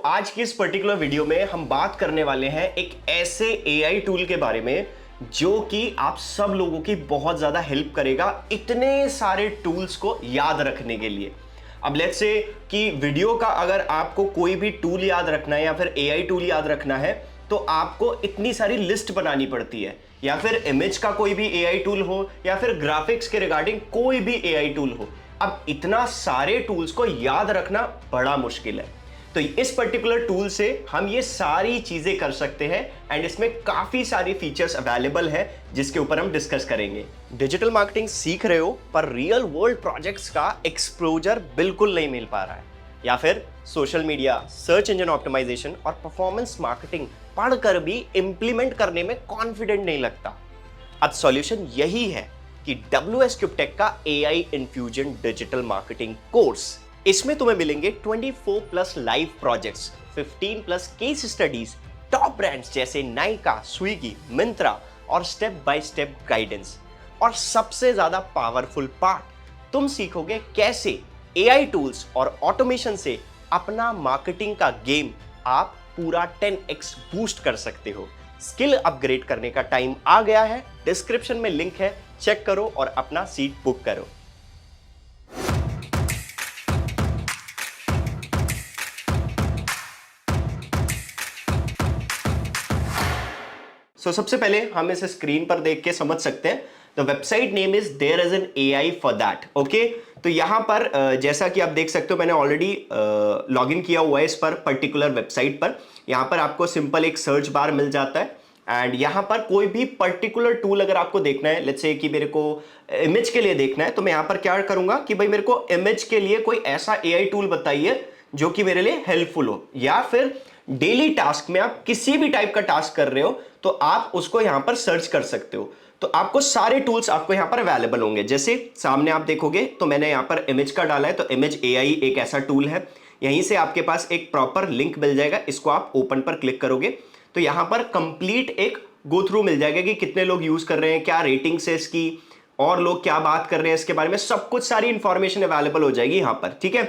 आज की इस पर्टिकुलर वीडियो में हम बात करने वाले हैं एक ऐसे एआई टूल के बारे में जो कि आप सब लोगों की बहुत ज़्यादा हेल्प करेगा इतने सारे टूल्स को याद रखने के लिए। अब लेट्स से कि वीडियो का अगर आपको कोई भी टूल याद रखना है या फिर एआई टूल याद रखना है तो आपको इतनी सारी लिस्ट बनानी पड़ती है, या फिर इमेज का कोई भी एआई टूल हो या फिर ग्राफिक्स के रिगार्डिंग कोई भी एआई टूल हो। अब इतना सारे टूल्स को याद रखना बड़ा मुश्किल है। तो इस पर्टिकुलर टूल से हम ये सारी चीजें कर सकते हैं एंड इसमें काफी सारी फीचर्स अवेलेबल है जिसके ऊपर हम डिस्कस करेंगे। डिजिटल मार्केटिंग सीख रहे हो पर रियल वर्ल्ड प्रोजेक्ट्स का एक्सपोजर बिल्कुल नहीं मिल पा रहा है, या फिर social media, search engine optimisation और परफॉर्मेंस मार्केटिंग पढ़कर भी इंप्लीमेंट करने में कॉन्फिडेंट नहीं लगता। अब सॉल्यूशन यही है कि WS CubeTech का AI infusion digital marketing course. इसमें तुम्हें मिलेंगे 24+ live projects, 15+ case studies, top brands जैसे नाइका, स्विगी, मिंत्रा और स्टेप बाय स्टेप गाइडेंस। और सबसे ज्यादा पावरफुल पार्ट, तुम सीखोगे कैसे AI टूल्स और ऑटोमेशन से अपना मार्केटिंग का गेम आप पूरा 10x बूस्ट कर सकते हो। स्किल अपग्रेड करने का टाइम आ गया है। डिस्क्रिप्शन में लिंक है, चेक करो और अपना सीट बुक करो। सबसे पहले हम इसे स्क्रीन पर देख के समझ सकते हैं। The website name is there is an AI for that. Okay, तो यहां पर जैसा कि आप देख सकते हो मैंने ऑलरेडी लॉग इन किया हुआ है इस पर पर्टिकुलर वेबसाइट पर। यहां पर आपको सिंपल एक सर्च बार मिल जाता है एंड यहां पर कोई भी पर्टिकुलर टूल अगर आपको देखना है, लेट्स से कि मेरे को इमेज के लिए देखना है, तो मैं यहां पर क्या करूंगा कि भाई मेरे को इमेज के लिए कोई ऐसा AI टूल बताइए जो कि मेरे लिए हेल्पफुल हो, या फिर डेली टास्क में आप किसी भी टाइप का टास्क कर रहे हो तो आप उसको यहां पर सर्च कर सकते हो। तो आपको सारे टूल्स आपको यहां पर अवेलेबल होंगे। जैसे सामने आप देखोगे तो मैंने यहां पर इमेज का डाला है, तो इमेज AI एक ऐसा टूल है। यहीं से आपके पास एक प्रॉपर लिंक मिल जाएगा, इसको आप ओपन पर क्लिक करोगे तो यहां पर कंप्लीट एक गो थ्रू मिल जाएगा कि कितने लोग यूज कर रहे हैं, क्या रेटिंग्स है इसकी, और लोग क्या बात कर रहे हैं इसके बारे में, सब कुछ सारी इंफॉर्मेशन अवेलेबल हो जाएगी यहां पर। ठीक है,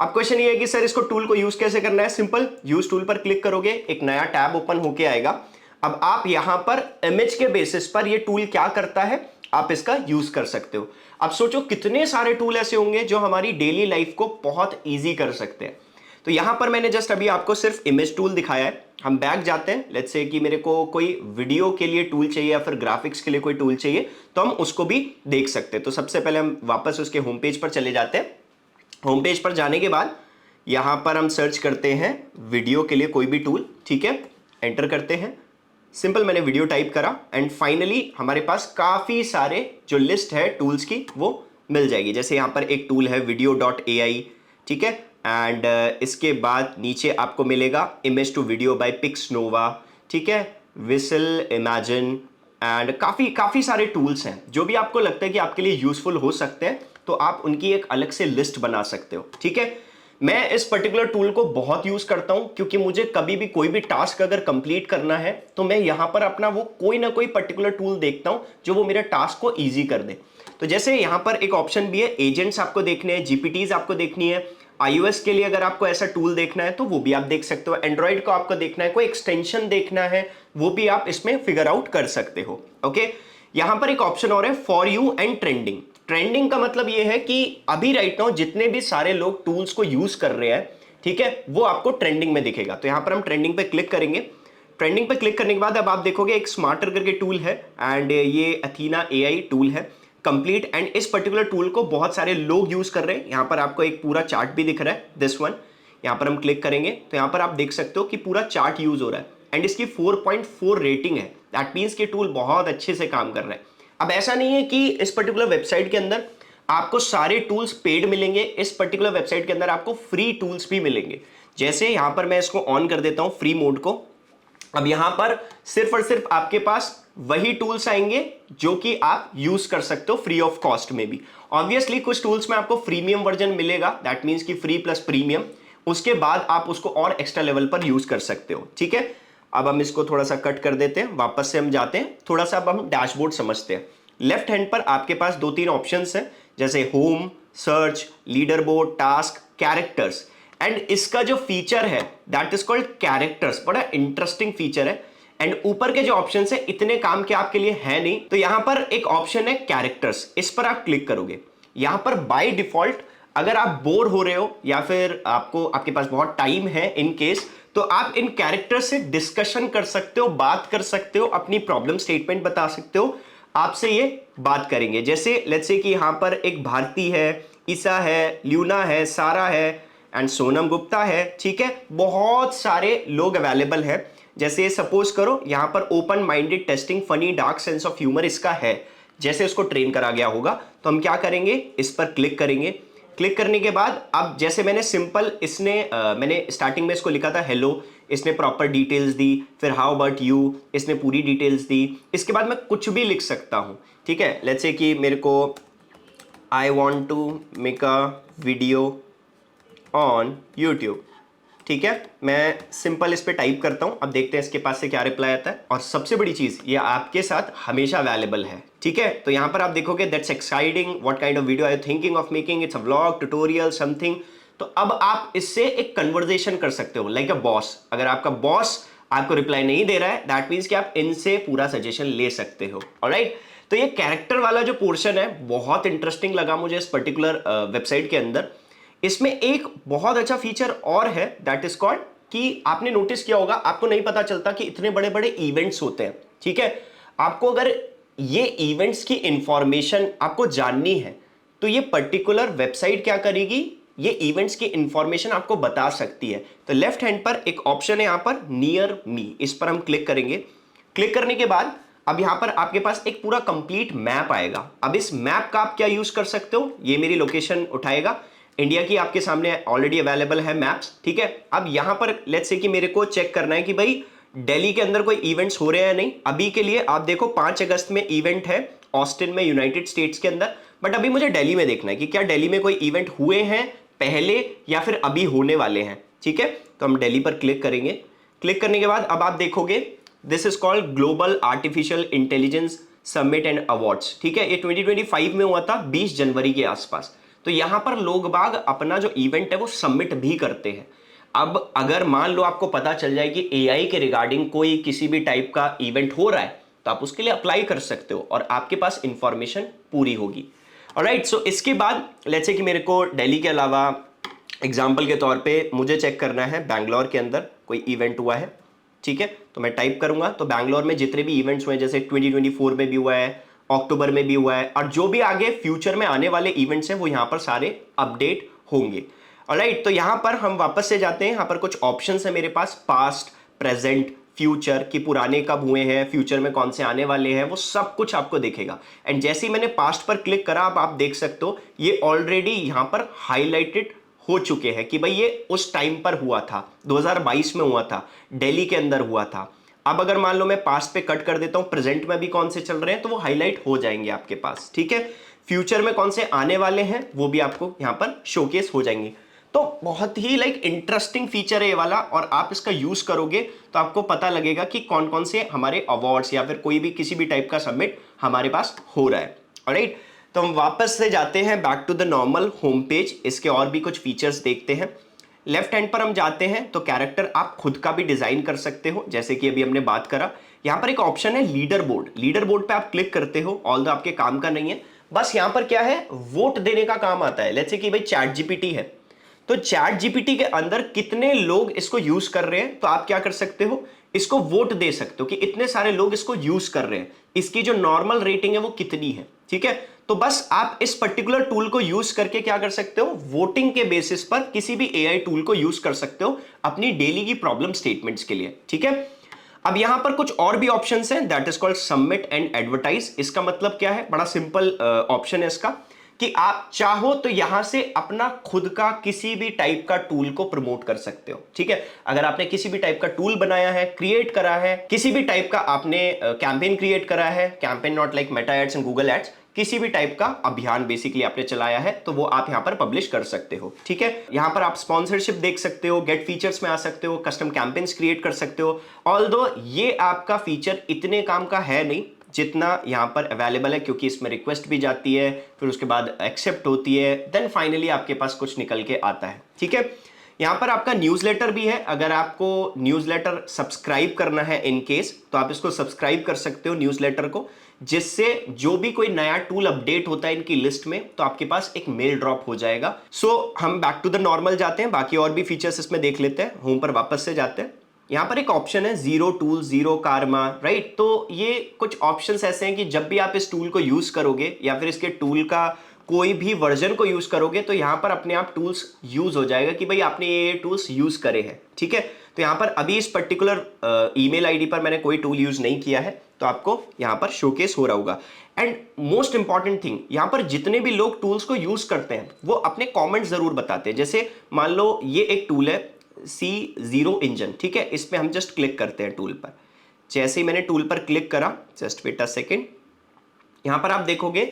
अब क्वेश्चन ये है कि सर इसको टूल को यूज कैसे करना है। सिंपल, यूज टूल पर क्लिक करोगे, एक नया टैब ओपन होके आएगा। अब आप यहां पर इमेज के बेसिस पर ये टूल क्या करता है आप इसका यूज कर सकते हो। अब सोचो कितने सारे टूल ऐसे होंगे जो हमारी डेली लाइफ को बहुत ईजी कर सकते हैं। तो यहां पर मैंने जस्ट अभी आपको सिर्फ इमेज टूल दिखाया है। हम बैक जाते हैं, लेट्स से कि मेरे को कोई वीडियो के लिए टूल चाहिए या फिर ग्राफिक्स के लिए कोई टूल चाहिए तो हम उसको भी देख सकते हैं। तो सबसे पहले हम वापस उसके होम पेज पर चले जाते हैं। होम पेज पर जाने के बाद यहां पर हम सर्च करते हैं वीडियो के लिए कोई भी टूल। ठीक है, एंटर करते हैं। सिंपल मैंने वीडियो टाइप करा एंड फाइनली हमारे पास काफी सारे जो लिस्ट है टूल्स की वो मिल जाएगी। जैसे यहां पर एक टूल है video.ai। ठीक है, एंड इसके बाद नीचे आपको मिलेगा इमेज टू वीडियो बाय पिक्सनोवा। ठीक है, विसल, इमेजिन एंड काफी सारे टूल्स हैं। जो भी आपको लगता है कि आपके लिए यूजफुल हो सकते हैं तो आप उनकी एक अलग से लिस्ट बना सकते हो। ठीक है, मैं इस पर्टिकुलर टूल को बहुत यूज करता हूं क्योंकि मुझे कभी भी कोई भी टास्क अगर कंप्लीट करना है तो मैं यहां पर अपना वो कोई ना कोई पर्टिकुलर टूल देखता हूं जो वो मेरे टास्क को इजी कर दे। तो जैसे यहां पर एक ऑप्शन भी है, एजेंट्स आपको देखने हैं, जीपीटीज आपको देखनी है। iOS के लिए अगर आपको ऐसा टूल देखना है तो वो भी आप देख सकते हो। एंड्रॉइड को आपको देखना है, कोई एक्सटेंशन देखना है, वो भी आप इसमें फिगर आउट कर सकते हो। ओके, यहां पर एक ऑप्शन और है for you and trending. Trending का मतलब ये है कि अभी राइट नाउ जितने भी सारे लोग टूल्स को यूज कर रहे हैं, ठीक है, वो आपको ट्रेंडिंग में दिखेगा। तो यहां पर हम ट्रेंडिंग पे क्लिक करेंगे। ट्रेंडिंग पे क्लिक करने के बाद अब आप देखोगे एक स्मार्टर करके टूल है एंड ये अथीना AI टूल है कंप्लीट। एंड इस पर्टिकुलर टूल को बहुत सारे लोग यूज कर रहे हैं। यहां पर आपको एक पूरा चार्ट भी दिख रहा है, दिस वन। यहां पर हम क्लिक करेंगे तो यहां पर आप देख सकते हो कि पूरा चार्ट यूज हो रहा है एंड इसकी 4.4 रेटिंग है। दैट मीन्स कि टूल बहुत अच्छे से काम कर रहा है। अब ऐसा नहीं है कि इस पर्टिकुलर वेबसाइट के अंदर आपको सारे टूल्स पेड मिलेंगे, इस पर्टिकुलर वेबसाइट के अंदर आपको फ्री टूल्स भी मिलेंगे। जैसे यहां पर मैं इसको ऑन कर देता हूं फ्री मोड को। अब यहां पर सिर्फ और सिर्फ आपके पास वही टूल्स आएंगे जो कि आप यूज कर सकते हो फ्री ऑफ कॉस्ट में भी। ऑब्वियसली कुछ टूल्स में आपको प्रीमियम वर्जन मिलेगा, दैट मीन्स कि फ्री प्लस प्रीमियम, उसके बाद आप उसको और एक्स्ट्रा लेवल पर यूज कर सकते हो। ठीक है, अब हम इसको थोड़ा सा कट कर देते हैं, वापस से हम जाते हैं, थोड़ा सा अब हम डैशबोर्ड समझते हैं। लेफ्ट हैंड पर आपके पास 2-3 ऑप्शंस हैं, जैसे home, search, leader board, task, characters and इसका जो फीचर है दैट इज कॉल्ड कैरेक्टर्स, बड़ा इंटरेस्टिंग फीचर है। एंड ऊपर के जो ऑप्शन है इतने काम के आपके लिए है नहीं, तो यहां पर एक ऑप्शन है कैरेक्टर्स, इस पर आप क्लिक करोगे। यहां पर बाय डिफॉल्ट अगर आप बोर हो रहे हो या फिर आपके पास बहुत टाइम है इन केस, तो आप इन कैरेक्टर से डिस्कशन कर सकते हो, बात कर सकते हो, अपनी प्रॉब्लम स्टेटमेंट बता सकते हो, आपसे ये बात करेंगे। जैसे लेट्स से कि यहां पर एक भारती है, ईसा है, ल्यूना है, सारा है एंड सोनम गुप्ता है, ठीक है, बहुत सारे लोग अवेलेबल हैं। जैसे सपोज करो यहां पर open minded, testing, funny, dark sense of humour इसका है, जैसे उसको ट्रेन करा गया होगा। तो हम क्या करेंगे, इस पर क्लिक करेंगे। क्लिक करने के बाद अब जैसे मैंने सिंपल मैंने स्टार्टिंग में इसको लिखा था हेलो, इसने प्रॉपर डिटेल्स दी, फिर हाउ अबाउट यू, इसने पूरी डिटेल्स दी। इसके बाद मैं कुछ भी लिख सकता हूं, ठीक है। लेट्स से कि मेरे को I want to make a video on YouTube, ठीक है, मैं सिंपल इस पे टाइप करता हूं। अब देखते हैं इसके पास से क्या रिप्लाई आता है। और सबसे बड़ी चीज, ये आपके साथ हमेशा अवेलेबल है, ठीक है। तो यहां पर आप देखोगे that's exciting, what kind of video are you thinking of making, it's a vlog, tutorial, something. तो अब आप इससे एक कन्वर्सेशन कर सकते हो लाइक अ बॉस। अगर आपका बॉस आपको रिप्लाई नहीं दे रहा है, दैट मीन्स कि आप इनसे पूरा सजेशन ले सकते हो। ऑलराइट, तो ये कैरेक्टर वाला जो पोर्शन है बहुत इंटरेस्टिंग लगा मुझे इस पर्टिकुलर वेबसाइट के अंदर। इसमें एक बहुत अच्छा फीचर और है दैट इज कॉल्ड, कि आपने नोटिस किया होगा, आपको नहीं पता चलता कि इतने बड़े बड़े इवेंट्स होते हैं, ठीक है। आपको अगर ये इवेंट्स की इंफॉर्मेशन आपको जाननी है, तो ये पर्टिकुलर वेबसाइट क्या करेगी, ये इवेंट्स की इंफॉर्मेशन आपको बता सकती है। तो लेफ्ट हैंड पर एक ऑप्शन है यहां पर नियर मी, इस पर हम क्लिक करेंगे। क्लिक करने के बाद अब यहां पर आपके पास एक पूरा कंप्लीट मैप आएगा। अब इस मैप का आप क्या यूज कर सकते हो, ये मेरी लोकेशन उठाएगा, इंडिया की आपके सामने ऑलरेडी अवेलेबल है मैप्स, ठीक है। अब यहां पर लेट्स से कि मेरे को चेक करना है कि भाई दिल्ली के अंदर कोई इवेंट्स हो रहे हैं या नहीं। अभी के लिए आप देखो 5 अगस्त में इवेंट है ऑस्टिन में, यूनाइटेड स्टेट्स के अंदर। बट अभी मुझे दिल्ली में देखना है कि क्या दिल्ली में कोई इवेंट हुए हैं पहले या फिर अभी होने वाले हैं, ठीक है। तो हम दिल्ली पर क्लिक करेंगे। क्लिक करने के बाद अब आप देखोगे this is called global artificial intelligence summit and awards, ठीक है। ये 2025 में हुआ था 20 जनवरी के आसपास। तो यहां पर लोग बाग अपना जो इवेंट है वो सबमिट भी करते हैं। अब अगर मान लो आपको पता चल जाए कि एआई के रिगार्डिंग कोई किसी भी टाइप का इवेंट हो रहा है, तो आप उसके लिए अप्लाई कर सकते हो और आपके पास इंफॉर्मेशन पूरी होगी। ऑलराइट, सो इसके बाद लेट्स से कि मेरे को दिल्ली के अलावा एग्जाम्पल के तौर पे मुझे चेक करना है बैंगलोर के अंदर कोई इवेंट हुआ है, ठीक है। तो मैं टाइप करूंगा, तो बैंगलोर में जितने भी इवेंट्स हुए, जैसे 2024 में भी हुआ है, अक्टूबर में भी हुआ है, और जो भी आगे फ्यूचर में आने वाले इवेंट्स हैं वो यहां पर सारे अपडेट होंगे। ऑलराइट, तो यहां पर हम वापस से जाते हैं। यहां पर कुछ ऑप्शंस है मेरे पास, पास्ट, प्रेजेंट, फ्यूचर, कि पुराने कब हुए हैं, फ्यूचर में कौन से आने वाले हैं, वो सब कुछ आपको दिखेगा। एंड जैसे ही मैंने पास्ट पर क्लिक करा, अब आप देख सकते हो ये ऑलरेडी यहां पर हाईलाइटेड हो चुके हैं कि भाई ये उस टाइम पर हुआ था, 2022 में हुआ था, दिल्ली के अंदर हुआ था। अब अगर मान लो मैं पास्ट पे कट कर देता हूं, प्रेजेंट में भी कौन से चल रहे हैं, तो वो हाईलाइट हो जाएंगे आपके पास, ठीक है। फ्यूचर में कौन से आने वाले हैं वो भी आपको यहां पर शोकेस हो जाएंगे। तो बहुत ही लाइक इंटरेस्टिंग फीचर है ये वाला, और आप इसका यूज करोगे तो आपको पता लगेगा कि कौन कौन से हमारे अवार्ड्स या फिर कोई भी किसी भी टाइप का सबमिट हमारे पास हो रहा है। ऑलराइट, तो हम वापस से जाते हैं back to the normal home page. इसके और भी कुछ फीचर्स देखते हैं। लेफ्ट हैंड पर हम जाते हैं तो कैरेक्टर आप खुद का भी डिजाइन कर सकते हो, जैसे कि अभी हमने बात करा। यहां पर एक ऑप्शन है लीडर बोर्ड। लीडर बोर्ड पे आप क्लिक करते हो, ऑल्दो आपके काम का नहीं है, बस यहां पर क्या है, वोट देने का काम आता है। लेट्स से कि भाई चैट जीपीटी है, तो चैट जीपीटी के अंदर कितने लोग इसको यूज कर रहे हैं, तो आप क्या कर सकते हो, इसको वोट दे सकते हो कि इतने सारे लोग इसको यूज कर रहे हैं, इसकी जो नॉर्मल रेटिंग है वो कितनी है, ठीक है। तो बस आप इस पर्टिकुलर टूल को यूज करके क्या कर सकते हो, वोटिंग के बेसिस पर किसी भी एआई टूल को यूज कर सकते हो अपनी डेली की प्रॉब्लम स्टेटमेंट्स के लिए, ठीक है। अब यहां पर कुछ और भी ऑप्शंस हैं, that is called submit and advertise. इसका मतलब क्या है, बड़ा सिंपल ऑप्शन है इसका, कि आप चाहो तो यहां से अपना खुद का किसी भी टाइप का टूल को प्रमोट कर सकते हो, ठीक है। अगर आपने किसी भी टाइप का टूल बनाया है, क्रिएट करा है, किसी भी टाइप का आपने कैंपेन क्रिएट करा है, campaign not like Meta ads and Google ads, किसी भी टाइप का अभियान बेसिकली आपने चलाया है, तो वो आप यहां पर पब्लिश कर सकते हो, ठीक है। यहां पर आप स्पॉन्सरशिप देख सकते हो, गेट फीचर्स में आ सकते हो, कस्टम कैंपेन्स क्रिएट कर सकते हो। ऑल्दो ये आपका फीचर इतने काम का है नहीं जितना यहां पर अवेलेबल है, क्योंकि इसमें रिक्वेस्ट भी जाती है, फिर उसके बाद एक्सेप्ट होती है, देन फाइनली आपके पास कुछ निकल के आता है, ठीक है। यहां पर आपका न्यूज़लेटर भी है, अगर आपको न्यूज़लेटर सब्सक्राइब करना है इन केस, तो आप इसको सब्सक्राइब कर सकते हो न्यूज़लेटर को, जिससे जो भी कोई नया टूल अपडेट होता है इनकी लिस्ट में तो आपके पास एक मेल ड्रॉप हो जाएगा। सो हम बैक टू द नॉर्मल जाते हैं, बाकी और भी फीचर्स इसमें देख लेते हैं। होम पर वापस से जाते हैं, यहां पर एक ऑप्शन है जीरो टूल जीरो कारमा, राइट। तो ये कुछ ऑप्शंस ऐसे हैं कि जब भी आप इस टूल को यूज करोगे या फिर इसके टूल का कोई भी वर्जन को यूज करोगे तो यहां पर अपने आप टूल्स यूज हो जाएगा कि भाई आपने ये टूल्स यूज करे हैं, ठीक है। तो यहां पर अभी इस पर्टिकुलर ईमेल आईडी पर मैंने कोई टूल यूज नहीं किया है, तो आपको यहां पर शोकेस हो रहा होगा। एंड मोस्ट इंपॉर्टेंट थिंग, यहां पर जितने भी लोग टूल्स को यूज करते हैं वो अपने कॉमेंट जरूर बताते हैं। जैसे मान लो ये एक टूल है C0 इंजन, ठीक है, इस पे हम जस्ट क्लिक करते हैं टूल पर। जैसे ही मैंने टूल पर क्लिक करा, जस्ट वेट अ सेकेंड, यहां पर आप देखोगे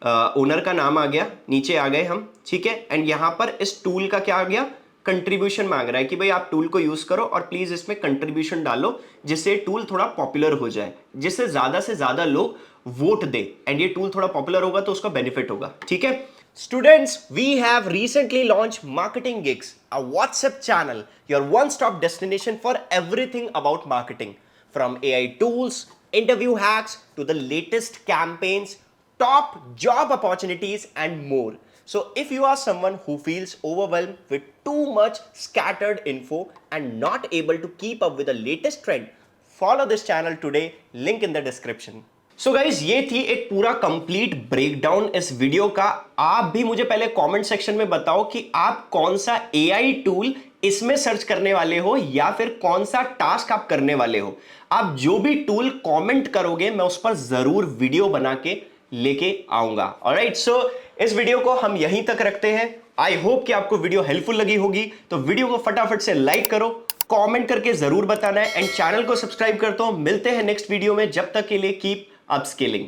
ओनर का नाम आ गया, नीचे आ गए हम, ठीक है। एंड यहां पर इस टूल का क्या आ गया, कंट्रीब्यूशन मांग रहा है कि भाई आप टूल को यूज करो और प्लीज इसमें कंट्रीब्यूशन डालो जिससे टूल थोड़ा पॉपुलर हो जाए, जिससे से ज्यादा लोग वोट दे, एंड ये टूल थोड़ा पॉपुलर होगा तो उसका बेनिफिट होगा, ठीक है। Students, we have recently launched Marketing Gigs, a WhatsApp channel, your one-stop destination for everything about marketing, from AI tools, interview hacks, to the latest campaigns, top job opportunities, and more. So, if you are someone who feels overwhelmed with too much scattered info and not able to keep up with the latest trend, follow this channel today, link in the description. So guys, ये थी एक पूरा complete breakdown इस video का। आप भी मुझे पहले कमेंट सेक्शन में बताओ कि आप कौन सा एआई टूल इसमें सर्च करने वाले हो या फिर कौन सा टास्क आप करने वाले हो। आप जो भी टूल कमेंट करोगे मैं उस पर जरूर वीडियो बना के लेके आऊंगा। ऑलराइट, सो इस वीडियो को हम यहीं तक रखते हैं। आई होप कि आपको वीडियो हेल्पफुल लगी होगी, तो वीडियो को फटाफट से लाइक करो, कमेंट करके जरूर बताना है, एंड चैनल को सब्सक्राइब करता हूं। मिलते हैं नेक्स्ट वीडियो में, जब तक के लिए कीप upscaling.